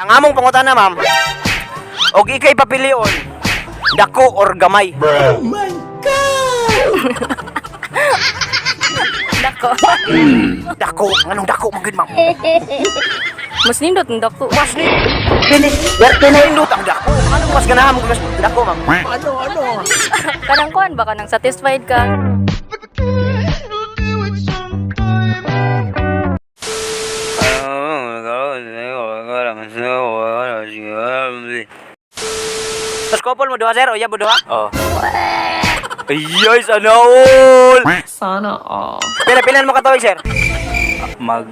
Ang among pangutana, ma'am. Og ikay papilion, dako or gamay? Oh my God! Dako. Dako, anong dako magid, ma'am? Mas nindot ng dako. Mas ni nindot ang dako. Anong mas ganahan mo mas dako, ma'am? Ano? Kanang kuan baka nang satisfied ka. Terus kopol mo duha, sir? O ya, duha? Oh. Ay, sana all! Sana all. Pila-pilan mo katawig, sir? Mag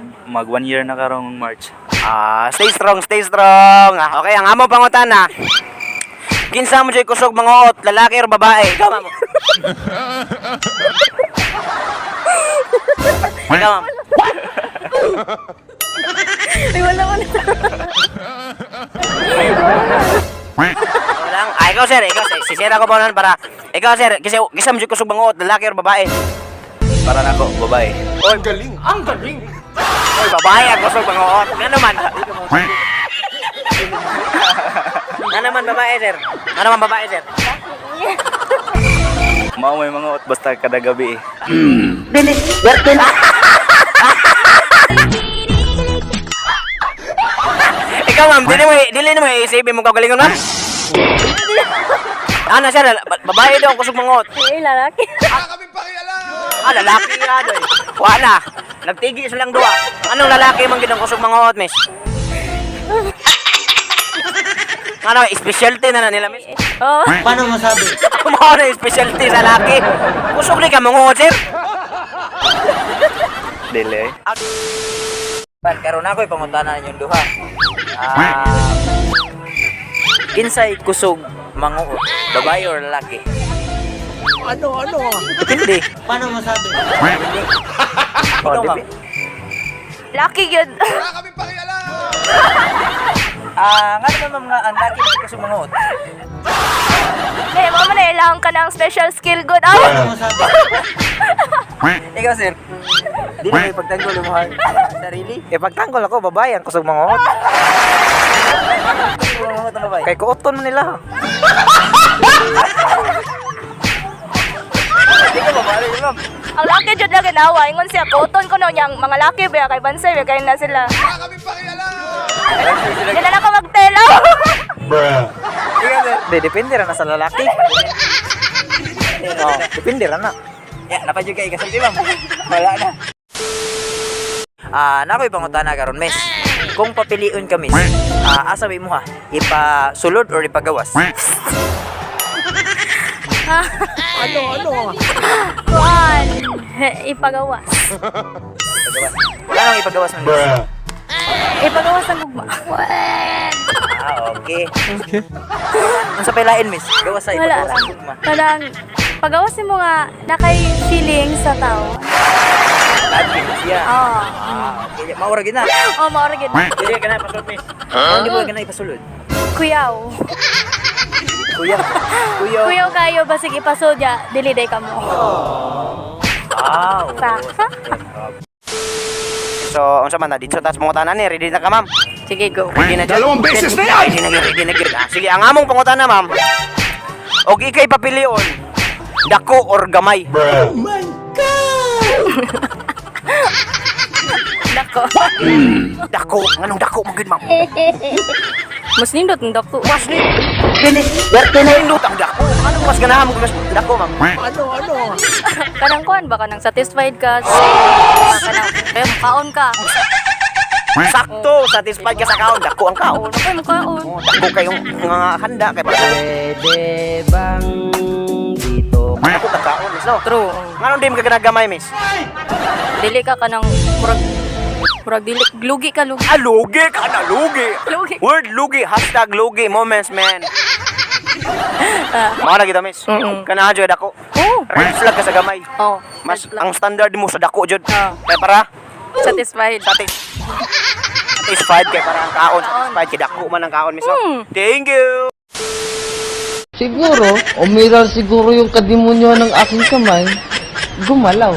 1 year na karong March. Stay strong, stay strong. Okay, ang among pangutana. Kinsa mo dyan kusog manguot, lalaki or babae? Ikaw, ma'am. Ikaw, ma'am. Ay, wala. Walang. Ikaw, sir. Sisira ko pa nun para... Ikaw, sir. Kinsa mo dyan kusog manguot, lalaki or babae? Para nako, babae. Ang galing. Oy, babae ang kusog manguot. Ano naman? Ano naman babae, sir? Ano naman babae, sir? Mao may mga ot basta kada gabi eh. Ikaw, ma'am, dili mo isipin mo kagalingon, ma'am? Ano, sir? Babae daw ang kusog manguot. Ay, lalaki. Lalaki nga doy. Wala. Nagtigi silang duwa. Anong lalaki man gid ang kusog manguot, miss? Ano, specialty na nila, miss? Oh. Paano masabi? Mao na specialty sa lalaki. Kusog ni ka manguot, sir? Dili. Karon ako ipangutana ninyong duha. Kinsay kusog manguot, babae or lalaki? Ano? Depende. Paano masabi? Oh, Ikaw, ma'am. Laki yun. Nga naman mga ang laki kusog manguot. Kaya mama na ilang ka ng special skill good. Paano Ay! masabi? Ikaw, sir. Dili may pagtanggol mo sarili. Pagtanggol ako, babae ang kusog manguot. Kusog manguot ang babae. Kay kuoton mo nila. Hindi ka babae, ma'am. Ang laki dyan na ginawa. Ingon siya, kuton ko na niyang mga laki ba kay Bansay, ba kaya na sila. Yan na ako magtelo. Depende ra na sa lalaki. Depende ra na. Napadyo kay kasulti, ma'am. Wala na. Nakoy pangutana karon, mes. Kung papiliun ka, mes, asa may mo ha? Ipasulod or ipagawas? Ano? Kuan. Ipagawas. Anong ipagawas mo, mes? Ipagawas ang gugma. Okay. Kung sa pelain, mes, gawas sa Wala ipagawas lang. ang gugma. Kadang, pagawas mo nga nakay feeling sa tao. Admin siya. Oo. Okay. Maura gina. Oh, maoragin. Dili ka na ipasulod, mes. Hindi mo ka na ipasulod. Kuyaw. Kuya. Kuyaw kayo, basig ipasod ya, dili day ka mo. Wow. Sa? So, unsa man na dito tas pangutana ni, ready na ka, ma'am? Sige, go. Ready na dyan. Dalawang beses na yan! Ready na gid. Sige, ang among pangutana, ma'am. Og ikay papilion, dako or gamay? Oh my God! Dako. Dako, anong dako magid, ma'am? Mas nindot ng dako. Mas ni nindot ang dako. Anong mas ganahan mo mas dako, ma'am? Ano? Kanang kuan baka nang satisfied ka. Kanang kaon ka. Sakto, satisfied ka sa kaon, dako ang kaon. Okay mo kaon. Dako kayong mga handa kay Pwede bang dito? dako ka kaon, miss, no? True. Nganong di mo ka ganagamay, miss? Dili ka kanang murag dili lugi ka lugi. Lugi ka na, lugi. Lugi. Word lugi, hashtag lugi, moments, man. Mga lagi miss. Kanahan dyan dako. Oh. Red flag ka sa gamay. Oh. Mas ang standard mo sa dako dyan. Ah. Kaya para Satisfied. satisfied kaya para ang kaon. Satisfied kaya dako man ang kaon, miss. Thank you. Siguro, umiral siguro yung kadimonyo ng aking kamay, gumalaw.